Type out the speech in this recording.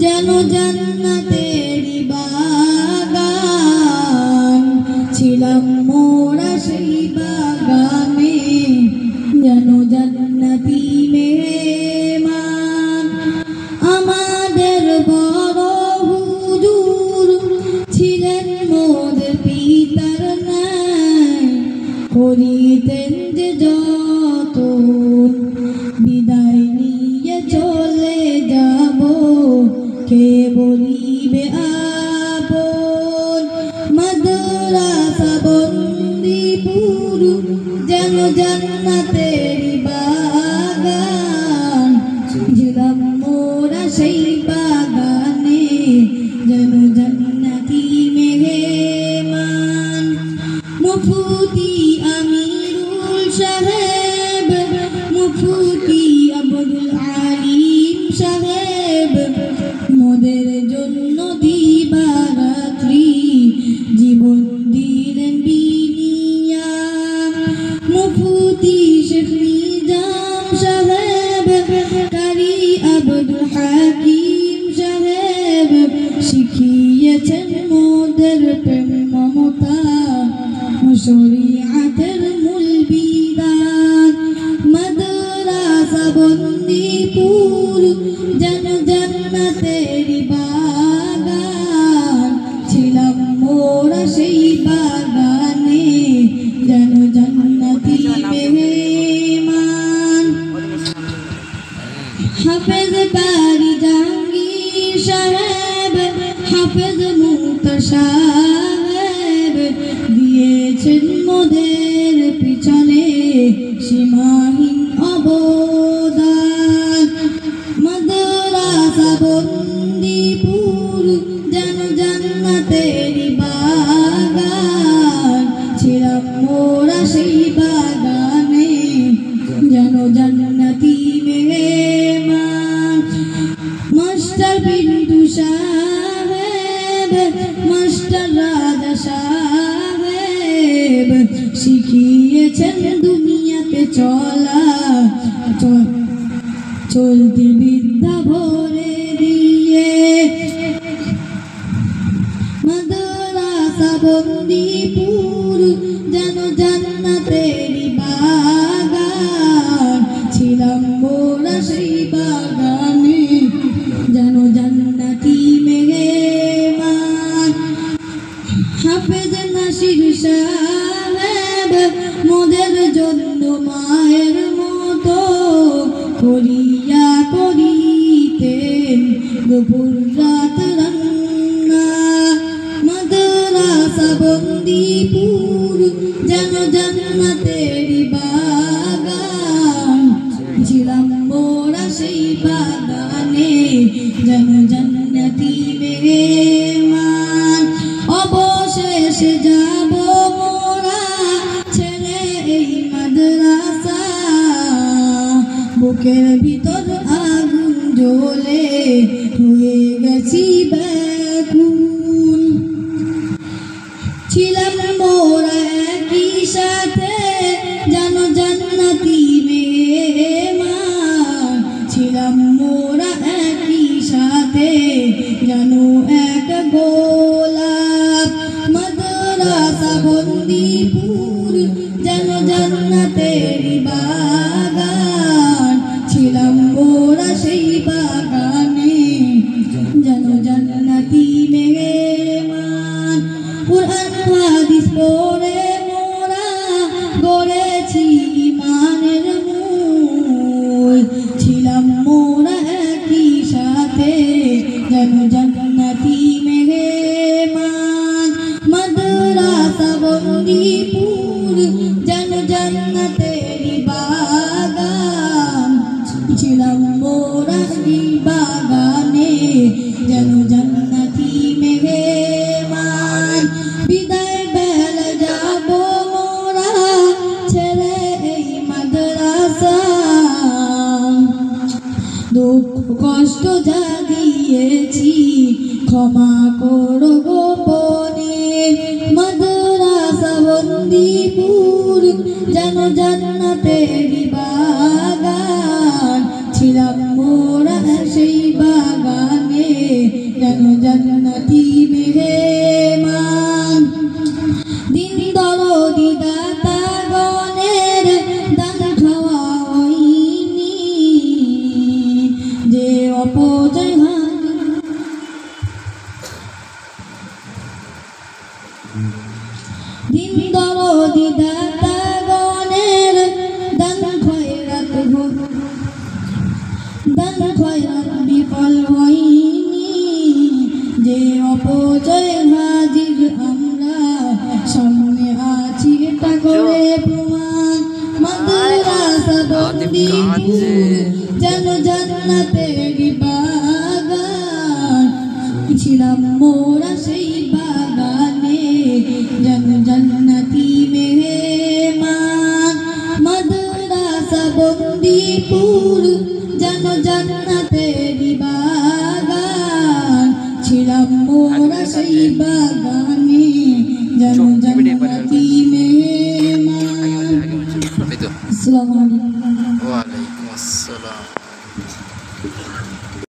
যেন জান্নাতেরি বাগান। ছিলাম মোরা সেই বাগানে যেন জান্নাতি মেহমান। আমাদের বড় হুজুর ছিলেন মোদের পিতার ন্যায়, করিতেন যে যতন বিদায় নিয়ে চলে যাব কে বলিবে আপন। মাদ্রাসা বন্দিপুর যেন জান্নাতেরি বাগান। ছিলাম মোরা সেই বাগানে যেন জান্নাতি মেহমান। মুফতি আমিরুল সাহেব, মুফতি আব্দুল আলিম সাহেব মোদের জন্য দিবারাত্রি জীবন দিলেন বিনিয়া। মুফতি শেখ নিজাম সাহেব, কারি আব্দুল হাকিম সাহেব শিখিয়েছেন মোদের প্রেম মমতা শরীআতের মূল বিধান। মাদ্রাসা বন্দিপুর যেন জান্নাতেরি বাগান। ছিলাম মোরা সেই বাগানে যেন জান্নাতি মেহমান। হাফেজ কারি জাহাঙ্গীর সাহেব, হাফেজ মুক্তার সাহেব দিয়েছেন মোদের পিছনে সীমাহীন অবদান। মাদ্রাসা বন্দিপুর যেন জান্নাতেরি বাগান। ছিলাম মোরা সেই বাগানে যেন জান্নাতি মেহমান। মাস্টার বিন্দু সাহেব, মাস্টার রাজা সাহেব শিখিয়েছেন দুনিয়াতে চলা চলতি বিদ্যা ভরে দিয়ে। মাদ্রাসা বন্দিপুর যেন জান্নাতেরি বাগান। ছিলাম মোরা সেই বাগানে যেন জান্নাতি মেহমান। হাফেজ নাসির সাহেব মোদের জন্য মায়ের মতো করিয়া করিতেন দুপুর রাত রান্না। মাদ্রাসা বন্দিপুর যেন জান্নাতেরি বাগান। ছিলাম মোরা সেই বাগানে যেন জান্নাতি মেহমান। অবশেষে যাব মোরা ছেড়ে এই মাদ্রাসা, বুকের ভিতর আগুন জ্বলে হয়ে গেছি ব্যাকুল। ছিলাম মোরা একই সাথে যেন জান্নাতি মেহমান। ছিলাম মোরা একই সাথে যেন এক গোলাপ। মাদ্রাসা বন্দিপুর যেন জান্নাতেরি বাগান। ছিলাম মোরা সেই বাগানে যেন জান্নাতি মেহমান। কুরআন হাদিস পড়ে মোরা গড়েছি ঈমানের মূল। ছিলাম মোরা একই সাথে যেন জান্নাতি মেহমান। মাদ্রাসা বন্দিপুর যেন জান্নাতেরি বাগান। ছিলাম মোরা সেই বাগানে যেন জান্নাতি মেহমান। বিদায় বেলা যাব মোরা ছেড়ে এই মাদ্রাসা, দুঃখ কষ্ট যা দিয়েছি ক্ষমা করো গোপনে। মাদ্রাসা বন্দিপুর যেন জান্নাতেরি বাগান। ছিলাম মোরা সেই বাগানে যেন জান্নাতি মেহমান। দিন দরদি দাতা গণের দান খাওয়া হয়নি, যে অপচয় দিন দরদি দাতা গণের দান খয়রাত বিফল হয়নি, যে অপচয় হাজির আমরা সামনে আছি এটা করে প্রমাণ। মাদ্রাসা বন্দীপুর যেন জান্নাতের বাগান, ছিলাম মোরা সেই বাগানে যেন জান্নাতি মেহমান। মাদ্রাসা বন্দীপুর যেন জান্নাতের বাগান, ছিলাম মোরা সেই বাগানে যেন জান্নাতি মেহমান। আসসালামু আলাইকুম। ওয়ালাইকুম আসসালাম।